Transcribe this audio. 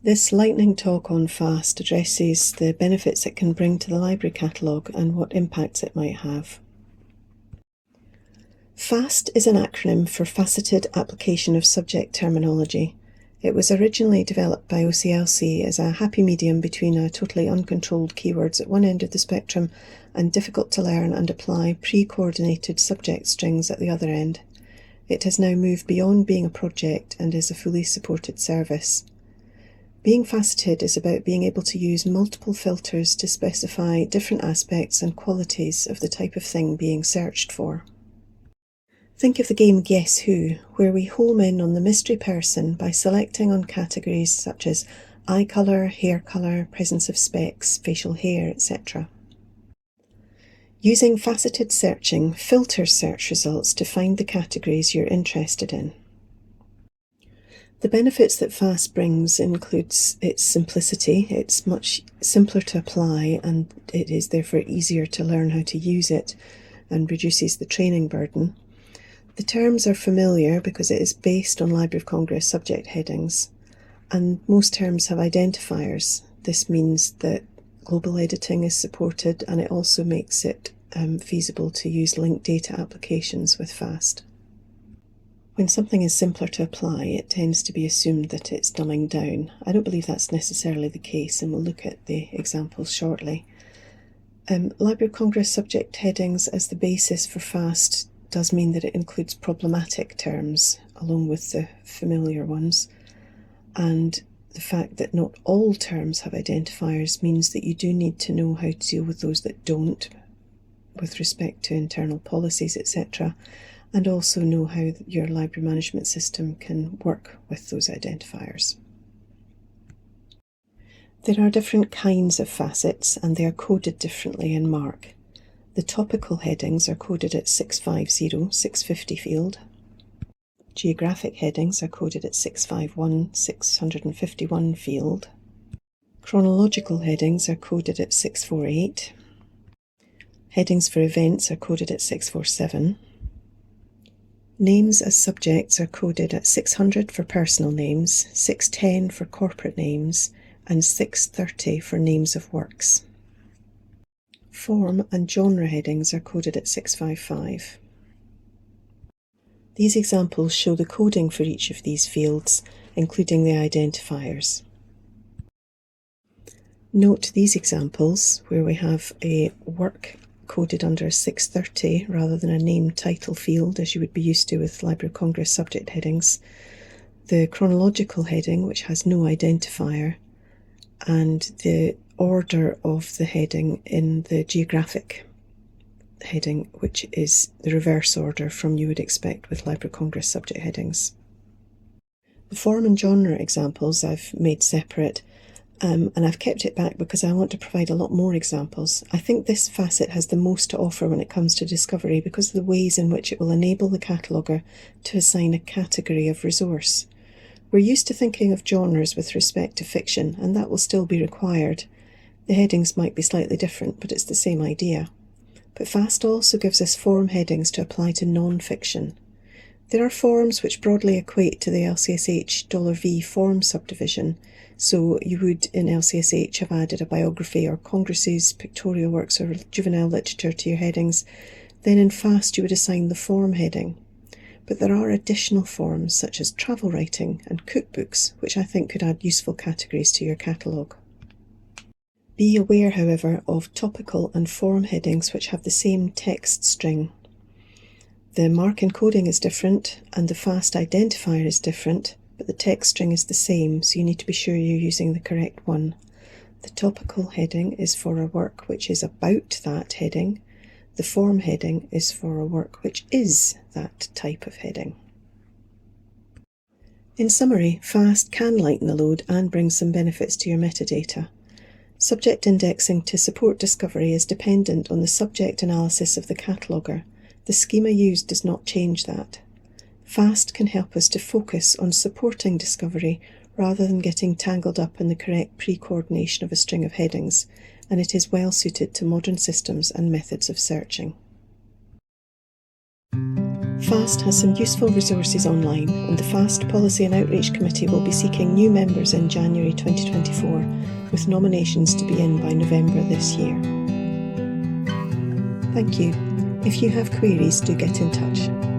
This lightning talk on FAST addresses the benefits it can bring to the library catalogue and what impacts it might have. FAST is an acronym for Faceted Application of Subject Terminology. It was originally developed by OCLC as a happy medium between a totally uncontrolled keywords at one end of the spectrum and difficult to learn and apply pre-coordinated subject strings at the other end. It has now moved beyond being a project and is a fully supported service. Being faceted is about being able to use multiple filters to specify different aspects and qualities of the type of thing being searched for. Think of the game Guess Who, where we home in on the mystery person by selecting on categories such as eye colour, hair colour, presence of specs, facial hair, etc. Using faceted searching filters search results to find the categories you're interested in. The benefits that FAST brings includes its simplicity. It's much simpler to apply and it is therefore easier to learn how to use it and reduces the training burden. The terms are familiar because it is based on Library of Congress subject headings, and most terms have identifiers. This means that global editing is supported, and it also makes it feasible to use linked data applications with FAST. When something is simpler to apply, it tends to be assumed that it's dumbing down. I don't believe that's necessarily the case, and we'll look at the examples shortly. Library of Congress subject headings as the basis for FAST does mean that it includes problematic terms along with the familiar ones, and the fact that not all terms have identifiers means that you do need to know how to deal with those that don't with respect to internal policies, etc., and also know how your library management system can work with those identifiers. There are different kinds of facets and they are coded differently in MARC. The topical headings are coded at 650, 650 field. Geographic headings are coded at 651, 651 field. Chronological headings are coded at 648. Headings for events are coded at 647. Names as subjects are coded at 600 for personal names, 610 for corporate names, and 630 for names of works. Form and genre headings are coded at 655. These examples show the coding for each of these fields, including the identifiers. Note these examples where we have a work coded under 630 rather than a name title field as you would be used to with Library of Congress subject headings, the chronological heading which has no identifier, and the order of the heading in the geographic heading, which is the reverse order from you would expect with Library of Congress subject headings. The form and genre examples I've made separate, and I've kept it back because I want to provide a lot more examples. I think this facet has the most to offer when it comes to discovery because of the ways in which it will enable the cataloguer to assign a category of resource. We're used to thinking of genres with respect to fiction, and that will still be required. The headings might be slightly different, but it's the same idea. But FAST also gives us form headings to apply to non-fiction. There are forms which broadly equate to the LCSH $V form subdivision, so you would in LCSH have added a biography or congresses, pictorial works or juvenile literature to your headings. Then in FAST you would assign the form heading. But there are additional forms such as travel writing and cookbooks, which I think could add useful categories to your catalogue. Be aware, however, of topical and form headings which have the same text string. The MARC encoding is different and the FAST identifier is different, but the text string is the same, so you need to be sure you're using the correct one. The topical heading is for a work which is about that heading. The form heading is for a work which is that type of heading. In summary, FAST can lighten the load and bring some benefits to your metadata. Subject indexing to support discovery is dependent on the subject analysis of the cataloguer. The schema used does not change that. FAST can help us to focus on supporting discovery rather than getting tangled up in the correct pre-coordination of a string of headings, and it is well suited to modern systems and methods of searching. FAST has some useful resources online, and the FAST Policy and Outreach Committee will be seeking new members in January 2024, with nominations to be in by November this year. Thank you. If you have queries, do get in touch.